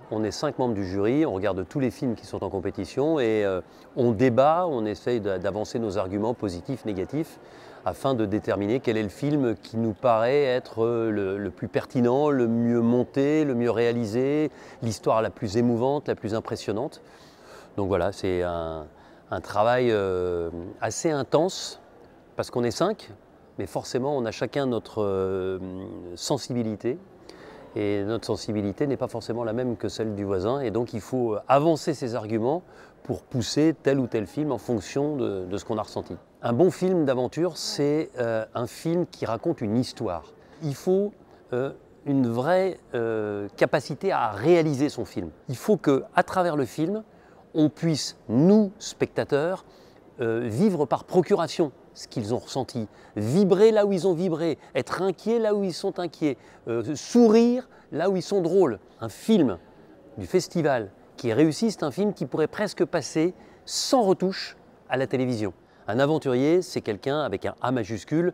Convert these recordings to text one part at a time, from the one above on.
On est 5 membres du jury, on regarde tous les films qui sont en compétition et on débat, on essaye d'avancer nos arguments positifs, négatifs, afin de déterminer quel est le film qui nous paraît être le plus pertinent, le mieux monté, le mieux réalisé, l'histoire la plus émouvante, la plus impressionnante. Donc voilà, c'est un travail assez intense, parce qu'on est 5, mais forcément on a chacun notre sensibilité. Et notre sensibilité n'est pas forcément la même que celle du voisin, et donc il faut avancer ses arguments pour pousser tel ou tel film en fonction de ce qu'on a ressenti. Un bon film d'aventure, c'est un film qui raconte une histoire. Il faut une vraie capacité à réaliser son film. Il faut qu'à travers le film, on puisse, nous, spectateurs, vivre par procuration ce qu'ils ont ressenti, vibrer là où ils ont vibré, être inquiets là où ils sont inquiets, sourire là où ils sont drôles. Un film du festival qui est réussi, c'est un film qui pourrait presque passer sans retouche à la télévision. Un aventurier, c'est quelqu'un avec un A majuscule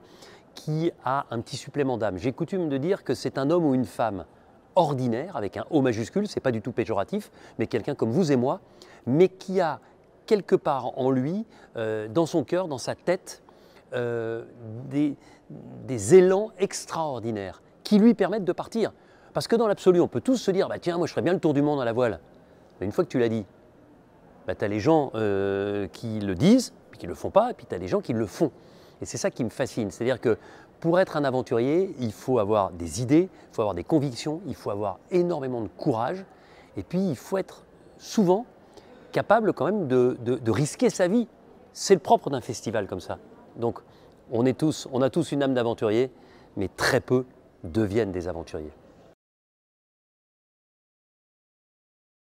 qui a un petit supplément d'âme. J'ai coutume de dire que c'est un homme ou une femme ordinaire, avec un O majuscule, c'est pas du tout péjoratif, mais quelqu'un comme vous et moi, mais qui a quelque part en lui, dans son cœur, dans sa tête, des élans extraordinaires qui lui permettent de partir. Parce que dans l'absolu, on peut tous se dire, bah, tiens, moi je ferais bien le tour du monde à la voile. Mais une fois que tu l'as dit, bah, tu as les gens qui le disent, puis qui ne le font pas, et puis tu as les gens qui le font. Et c'est ça qui me fascine. C'est-à-dire que pour être un aventurier, il faut avoir des idées, il faut avoir des convictions, il faut avoir énormément de courage, et puis il faut être souvent capable quand même de risquer sa vie. C'est le propre d'un festival comme ça. Donc on a tous une âme d'aventurier, mais très peu deviennent des aventuriers.